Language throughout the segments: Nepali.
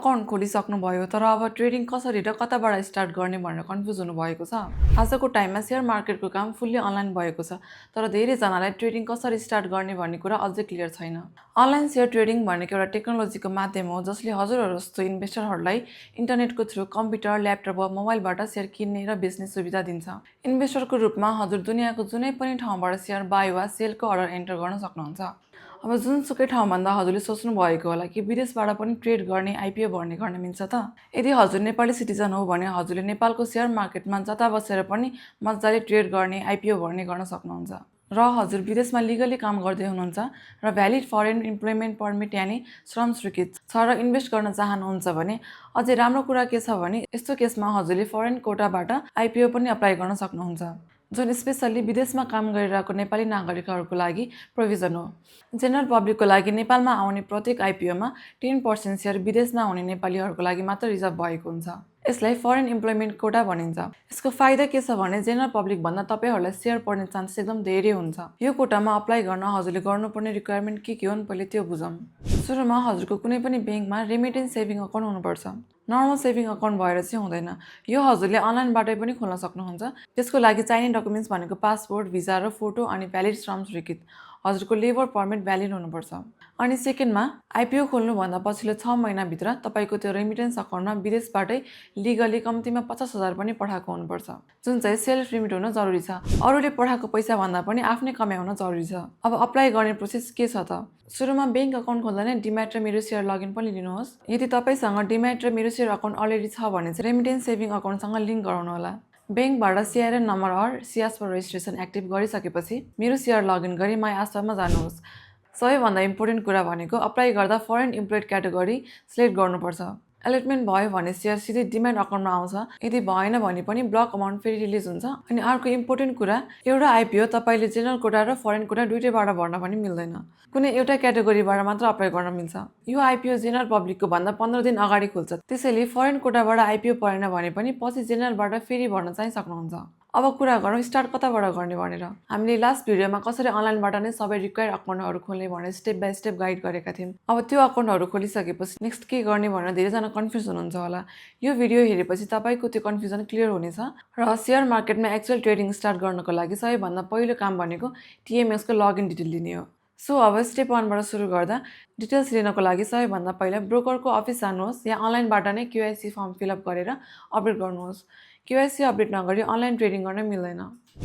अकाउन्ट खोलिसक्नुभयो तर अब ट्रेडिङ कसरी र कताबाट स्टार्ट गर्ने भनेर कन्फ्युज हुनुभएको छ। आजको टाइममा सेयर मार्केटको काम फुल्ली अनलाइन भएको छ, तर धेरैजनालाई ट्रेडिङ कसरी स्टार्ट गर्ने भन्ने कुरा अझै क्लियर छैन। अनलाइन सेयर ट्रेडिङ भनेको एउटा टेक्नोलोजीको माध्यम हो जसले हजुरहरू जस्तो इन्भेस्टरहरूलाई इन्टरनेटको थ्रु कम्प्युटर, ल्यापटप वा मोबाइलबाट सेयर किन्ने र बेच्ने सुविधा दिन्छ। इन्भेस्टरको रूपमा हजुर दुनियाँको जुनै पनि ठाउँबाट सेयर बाई वा सेलको अर्डर एन्टर गर्न सक्नुहुन्छ। अब जुनसुकै ठाउँभन्दा हजुरले सोच्नु भएको होला कि विदेशबाट पनि ट्रेड गर्ने आइपिओ भर्ने गर्न मिल्छ त। यदि हजुर नेपाली सिटिजन हो भने हजुरले नेपालको सेयर मार्केटमा जता बसेर पनि मजाले ट्रेड गर्ने आइपिओ भर्ने गर्न सक्नुहुन्छ। र हजुर विदेशमा लिगली काम गर्दै हुनुहुन्छ र भ्यालिड फरेन इम्प्लोइमेन्ट पर्मिट यानि श्रम स्वीकृत छ र इन्भेस्ट गर्न चाहनुहुन्छ भने अझै राम्रो कुरा के छ भने यस्तो केसमा हजुरले फरेन कोटाबाट आइपिओ पनि अप्लाई गर्न सक्नुहुन्छ, जुन स्पेसल्ली विदेशमा काम गरिरहेको नेपाली नागरिकहरूको लागि प्रोभिजन हो। जेनरल पब्लिकको लागि नेपालमा आउने प्रत्येक आइपिओमा 10% सेयर विदेशमा हुने नेपालीहरूको लागि मात्र रिजर्भ भएको हुन्छ। यसलाई फरेन इम्प्लोइमेन्ट कोटा भनिन्छ। यसको फाइदा के छ भने जेनरल पब्लिक भन्दा तपाईहरुलाई सेयर पर्ने चान्स एकदम धेरै हुन्छ। यो कोटामा अप्लाई गर्न हजुरले गर्नुपर्ने रिक्वायरमेन्ट के हुन् पहिले त्यो बुझौं। सुरुमा हजुरको कुनै पनि बैंकमा रेमिटेन्स सेभिङ अकाउन्ट हुनुपर्छ। नर्मल सेभिङ अकाउन्ट भएर चाहिँ हुँदैन। यो हजुरले अनलाइनबाटै पनि खोल्न सक्नुहुन्छ। त्यसको लागि चाहिने डकुमेन्ट्स भनेको पासपोर्ट, भिजा र फोटो अनि भ्यालिड श्रम स्वीकृत। हजुरको लेबर पर्मिट भ्यालिड हुनुपर्छ। अनि सेकेन्डमा आइपिओ खोल्नुभन्दा पछिल्लो 6 महिनाभित्र तपाईको त्यो रेमिटेन्स अकाउन्टमा विदेशबाटै लिगली कम्तीमा 50,000 पनि पठाएको हुनुपर्छ, जुन चाहिँ सेल्फ रिमिट हुन जरुरी छ। अरूले पठाएको पैसा भन्दा पनि आफ्नै कमाइ हुन जरुरी छ। अब अप्लाई गर्ने प्रोसेस के छ त? सुरुमा बैंक अकाउन्ट खोल्दा नै डिम्याट र मेरो सेयर लगइन पनि लिनुहोस्। यदि तपाईसँग डिम्याट र मेरो सेयर अकाउन्ट अलरेडी छ भने चाहिँ रेमिटेन्स सेभिङ अकाउन्टसँग लिङ्क गराउनु होला। बैंकबाट CRN number or CS for registration active गरिसकेपछि मेरो सेयर लगइन गरी माई आस्थामा जानुहोस्। सबैभन्दा इम्पोर्टेन्ट कुरा भनेको अप्लाई गर्दा फरेन इम्प्लोइड क्याटेगोरी सिलेक्ट गर्नुपर्छ। एलोटमेन्ट भयो भने सेयर सिधै डिम्याट अकाउन्टमा आउँछ। यदि भएन भने पनि ब्लक अमाउन्ट फेरि रिलिज हुन्छ। अनि अर्को इम्पोर्टेन्ट कुरा, एउटा आइपिओ तपाईले जेनरल कोटा र फरेन कोटा दुईटैबाट भर्न पनि मिल्दैन। कुनै एउटा क्याटेगोरीबाट मात्र अप्लाई गर्न मिल्छ। यो आइपिओ जेनरल पब्लिकको भन्दा 15 दिन अगाडि खुल्छ। त्यसैले फरेन कोटाबाट आइपिओ परेन भने पनि पछि जेनरलबाट फेरि भर्न चाहिँ सक्नुहुन्छ। अब कुरा गरौँ स्टार्ट कताबाट गर्ने भनेर। हामीले लास्ट भिडियोमा कसरी अनलाइनबाट नै सबै रिक्वायर्ड अकाउन्टहरू खोल्ने भनेर स्टेप बाइ स्टेप गाइड गरेका थियौँ। अब त्यो अकाउन्टहरू खोलिसकेपछि नेक्स्ट के गर्ने भनेर धेरैजना कन्फ्युज हुनुहुन्छ होला। यो भिडियो हेरेपछि तपाईको त्यो कन्फ्युजन क्लियर हुनेछ र सेयर मार्केटमा एक्चुअल ट्रेडिङ स्टार्ट गर्नको लागि सबैभन्दा पहिलो काम भनेको टिएमएस को लगइन डिटेल लिने हो। सो अब स्टेप 1 बाट सुरु गर्दा डिटेल्स लिनको लागि सबैभन्दा पहिला ब्रोकरको अफिस जानुहोस् या अनलाइनबाट नै केवाइसी फर्म फिलअप गरेर अपडेट गर्नुहोस्। केवाइसी अपडेट नगरी अनलाइन ट्रेडिङ गर्न मिल्दैन।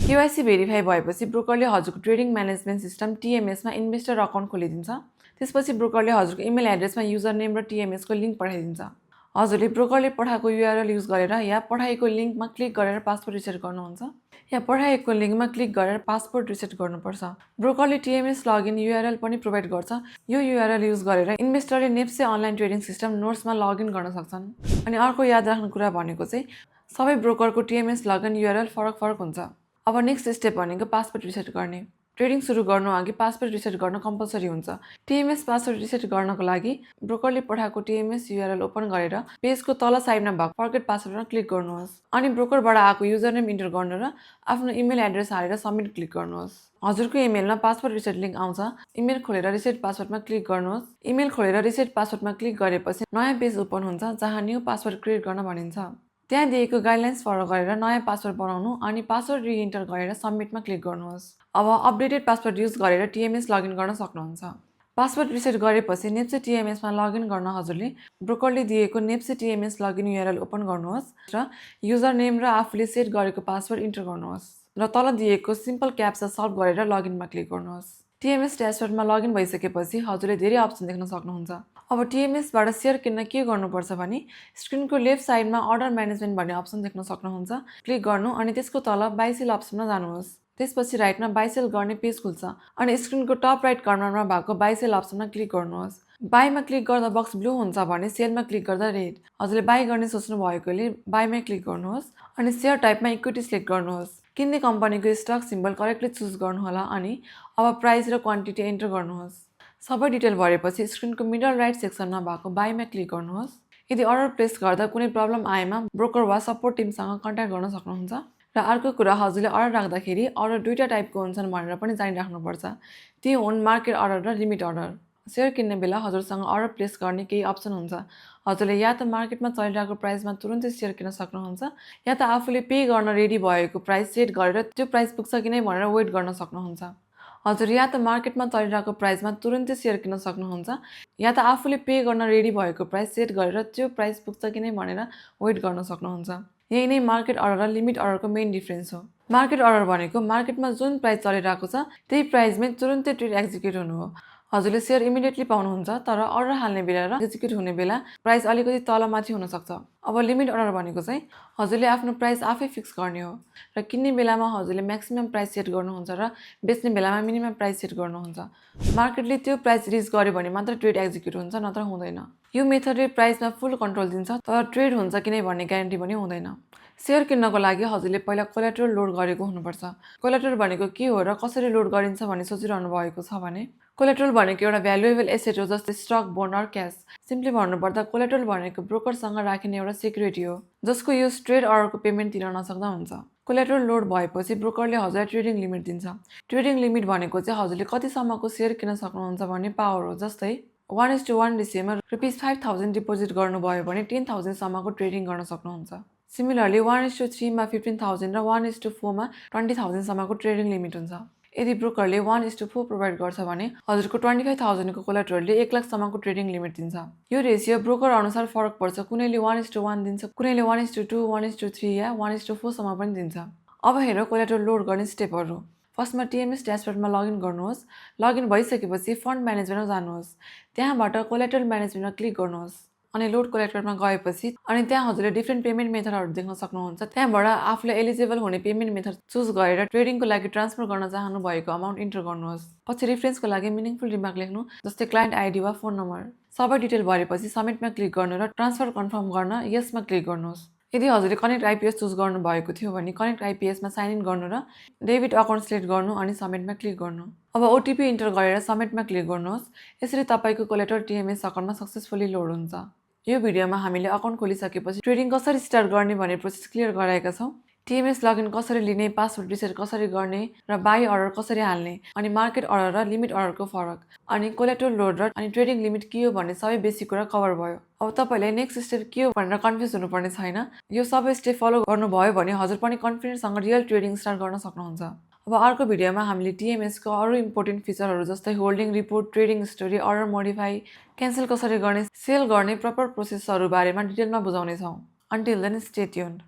केवाइसी भेरिफाई भएपछि ब्रोकरले हजुरको ट्रेडिङ म्यानेजमेन्ट सिस्टम टिएमएसमा इन्भेस्टर अकाउन्ट खोलिदिन्छ। त्यसपछि ब्रोकरले हजुरको इमेल एड्रेसमा युजर नेम र टिएमएसको लिङ्क पठाइदिन्छ। हजुरले ब्रोकरले पठाएको युआरएल युज गरेर या पठाएको लिङ्कमा क्लिक गरेर पासवर्ड रिसेट गर्नुहुन्छ या पठाएको लिङ्कमा क्लिक गरेर पासवर्ड रिसेट गर्नुपर्छ। ब्रोकरले टिएमएस लगइन युआरएल पनि प्रोभाइड गर्छ। यो युआरएल युज गरेर इन्भेस्टरले नेप्से अनलाइन ट्रेडिङ सिस्टम नोट्समा लगइन गर्न सक्छन्। अनि अर्को याद राख्ने कुरा भनेको चाहिँ सबै ब्रोकरको टिएमएस लगइन युआरएल फरक हुन्छ। अब नेक्स्ट स्टेप भनेको पासवर्ड रिसेट गर्ने। ट्रेडिङ सुरु गर्नु अघि पासवर्ड रिसेट गर्न कम्पलसरी हुन्छ। टिएमएस पासवर्ड रिसेट गर्नको लागि ब्रोकरले पठाएको टिएमएस युआरएल ओपन गरेर पेजको तल साइडमा भएको फर्गेट पासवर्डमा क्लिक गर्नुहोस्। अनि ब्रोकरबाट आएको युजर नेम इन्टर गर्नु र आफ्नो इमेल एड्रेस हालेर सबमिट क्लिक गर्नुहोस्। हजुरको इमेलमा पासवर्ड रिसेट लिङ्क आउँछ। इमेल खोलेर रिसेट पासवर्डमा क्लिक गर्नुहोस्। इमेल खोलेर रिसेट पासवर्डमा क्लिक गरेपछि नयाँ पेज ओपन हुन्छ जहाँ न्यू पासवर्ड क्रिएट गर्न भनिन्छ। त्यहाँ दिएको गाइडलाइन्स फलो गरेर नयाँ पासवर्ड बनाउनु अनि पासवर्ड रिइन्टर गरेर सबमिटमा क्लिक गर्नुहोस्। अब अपडेटेड पासवर्ड युज गरेर टिएमएस लगइन गर्न सक्नुहुन्छ। पासवर्ड रिसेट गरेपछि नेप्से टिएमएसमा लगइन गर्न हजुरले ब्रोकरले दिएको NEPSE TMS login URL open गर्नुहोस् र युजर नेम र आफूले सेट गरेको पासवर्ड इन्टर गर्नुहोस् र तल दिएको सिम्पल क्याप्चा सल्भ गरेर लगइनमा क्लिक गर्नुहोस्। टिएमएस ड्यासबोर्डमा लगइन भइसकेपछि हजुरले धेरै अप्सन देख्न सक्नुहुन्छ। अब टिएमएसबाट सेयर किन्न के गर्नुपर्छ भने स्क्रिनको लेफ्ट साइडमा अर्डर म्यानेजमेन्ट भन्ने अप्सन देख्न सक्नुहुन्छ। क्लिक गर्नु अनि त्यसको तल बाइ सेल अप्सनमा जानुहोस्। त्यसपछि राइटमा बाइ सेल गर्ने पेज खुल्छ अनि स्क्रिनको टप राइट कर्नरमा भएको बाइ सेल अप्सनमा क्लिक गर्नुहोस्। बाईमा क्लिक गर्दा बक्स ब्लू हुन्छ भने सेलमा क्लिक गर्दा रेड। हजुरले बाई गर्ने सोच्नु भएकोले बाईमा क्लिक गर्नुहोस् अनि सेयर टाइपमा इक्विटी सिलेक्ट गर्नुहोस्। किन्ने कम्पनीको स्टक सिम्बल करेक्टली चुज गर्नुहोला अनि अब प्राइस र क्वान्टिटी एन्टर गर्नुहोस्। सबै डिटेल भरेपछि स्क्रिनको मिडल राइट सेक्सनमा भएको बाईमा क्लिक गर्नुहोस्। यदि अर्डर प्लेस गर्दा कुनै प्रब्लम आएमा ब्रोकर वा सपोर्ट टिमसँग कन्ट्याक्ट गर्न सक्नुहुन्छ। र अर्को कुरा हजुरले अर्डर राख्दाखेरि अर्डर दुईटा टाइपको हुन्छन् भनेर पनि जानिराख्नुपर्छ। ती हुन् मार्केट अर्डर र लिमिट अर्डर। सेयर किन्ने बेला हजुरसँग अर्डर प्लेस गर्ने केही अप्सन हुन्छ। हजुरले या त मार्केटमा चलिरहेको प्राइसमा तुरुन्तै सेयर किन्न सक्नुहुन्छ, या त आफूले पे गर्न रेडी भएको प्राइस सेट गरेर त्यो प्राइस पुग्छ कि नै भनेर वेट गर्न सक्नुहुन्छ। हजुर या त मार्केटमा चलिरहेको प्राइसमा तुरुन्तै सेयर किन्न सक्नुहुन्छ, या त आफूले पे गर्न रेडी भएको प्राइस सेट गरेर त्यो प्राइस पुग्छ कि नै भनेर वेट गर्न सक्नुहुन्छ। यही नै मार्केट अर्डर र लिमिट अर्डरको मेन डिफ्रेन्स हो। मार्केट अर्डर भनेको मार्केटमा जुन प्राइस चलिरहेको छ त्यही प्राइसमै तुरुन्तै ट्रेड एक्जिक्युट हुनु हो। हजुरले सेयर इमिडिएटली पाउनुहुन्छ, तर अर्डर हाल्ने बेला र एक्जिक्युट हुने बेला प्राइस अलिकति तलमाथि हुनसक्छ। अब लिमिट अर्डर भनेको चाहिँ हजुरले आफ्नो प्राइस आफै फिक्स गर्ने हो र किन्ने बेलामा हजुरले म्याक्सिमम प्राइस सेट गर्नुहुन्छ र बेच्ने बेलामा मिनिमम प्राइस सेट गर्नुहुन्छ। मार्केटले त्यो प्राइस रिच गर्यो भने मात्र ट्रेड एक्जिक्युट हुन्छ, नत्र हुँदैन। यो मेथडले प्राइसमा फुल कन्ट्रोल दिन्छ, तर ट्रेड हुन्छ कि नै भन्ने ग्यारेन्टी पनि हुँदैन। सेयर किन्नको लागि हजुरले पहिला कोलेट्रल लोड गरेको हुनुपर्छ। कोलेट्रल भनेको के हो र कसरी लोड गरिन्छ भन्ने सोचिरहनु भएको छ भने, कोलेट्रल भनेको एउटा भ्यालुएबल एसेट हो, जस्तै stock, bond or cash. Simply भन्नुपर्दा कोलेट्रल भनेको ब्रोकरसँग राखिने एउटा सेक्युरिटी हो, जसको युज ट्रेड अर्डरको पेमेन्ट तिर्न नसक्दा हुन्छ। कोलेट्रल लोड भएपछि ब्रोकरले हजुरलाई ट्रेडिङ लिमिट दिन्छ। ट्रेडिङ लिमिट भनेको चाहिँ हजुरले कतिसम्मको सेयर किन्न सक्नुहुन्छ भन्ने पावर हो। जस्तै 1:1 रेसियोमा ₹5,000 डिपोजिट गर्नुभयो भने 10,000 सम्मको ट्रेडिङ गर्न सक्नुहुन्छ। सिमिलरली 1:3 मा 15,000 र 1:4 मा 20,000 सम्मको ट्रेडिङ लिमिट हुन्छ। यदि ब्रोकरले 1:4 प्रोभाइड गर्छ भने हजुरको 25,000 को कोलेट्रलले 1 लाख सम्मको ट्रेडिङ लिमिट दिन्छ। यो रेसियो ब्रोकर अनुसार फरक पर्छ, कुनैले 1:1 दिन्छ, कुनैले 1:2, 1:3 या 1:4 सम्म पनि दिन्छ। अब हेरौँ कोलेट्रल लोड गर्ने स्टेपहरू। फर्स्टमा टिएमएस ड्यासबोर्डमा लगइन गर्नुहोस्। लगइन भइसकेपछि फन्ड म्यानेजमेन्टमा जानुहोस्। त्यहाँबाट कोलेट्रल म्यानेजमेन्टमा क्लिक गर्नुहोस्। अनि लोड कोलेट्रलमा गएपछि अनि त्यहाँ हजुरले डिफ्रेन्ट पेमेन्ट मेथडहरू देख्न सक्नुहुन्छ। त्यहाँबाट आफूले एलिजिबल हुने पेमेन्ट मेथड चुज गरेर ट्रेडिङको लागि ट्रान्सफर गर्न चाहनु भएको अमाउन्ट इन्टर गर्नुहोस्। पछि रिफरेन्सको लागि मिनिङफुल रिमार्क लेख्नु, जस्तै क्लाइन्ट आइडी वा फोन नम्बर। सबै डिटेल भरेपछि सबमिटमा क्लिक गर्नु र ट्रान्सफर कन्फर्म गर्न यसमा क्लिक गर्नुहोस्। यदि हजुरले कनेक्ट आइपिएस चुज गर्नुभएको थियो भने कनेक्ट आइपिएसमा साइन इन गर्नु र डेबिट अकाउन्ट सिलेक्ट गर्नु अनि सबमिटमा क्लिक गर्नु। अब ओटिपी इन्टर गरेर सबमिटमा क्लिक गर्नुहोस्। यसरी तपाईँको कोलेट्रल टिएमएस अकाउन्टमा सक्सेसफुली लोड हुन्छ। यो भिडियोमा हामीले अकाउन्ट खोलिसकेपछि ट्रेडिङ कसरी स्टार्ट गर्ने भन्ने प्रोसेस क्लियर गराएका छौँ। टिएमएस लगइन कसरी लिने, पासवर्ड रिसेट कसरी गर्ने र बाई अर्डर कसरी हाल्ने, अनि मार्केट अर्डर र लिमिट अर्डरको फरक, अनि कोलेट्रल लोड र अनि ट्रेडिङ लिमिट के हो भन्ने सबै बेसिक कुरा कभर भयो। अब तपाईँले नेक्स्ट स्टेप के हो भनेर कन्फ्युज हुनुपर्ने छैन। यो सबै स्टेप फलो गर्नुभयो भने हजुर पनि कन्फिडेन्ससँग रियल ट्रेडिङ स्टार्ट गर्न सक्नुहुन्छ। अब अर्को भिडियोमा हामीले टिएमएसको अरू इम्पोर्टेन्ट फिचरहरू जस्तै holding report, trading story, order modify, cancel कसरी गर्ने, सेल गर्ने प्रपर प्रोसेसहरू बारेमा डिटेलमा बुझाउनेछौँ। Until then stay tuned.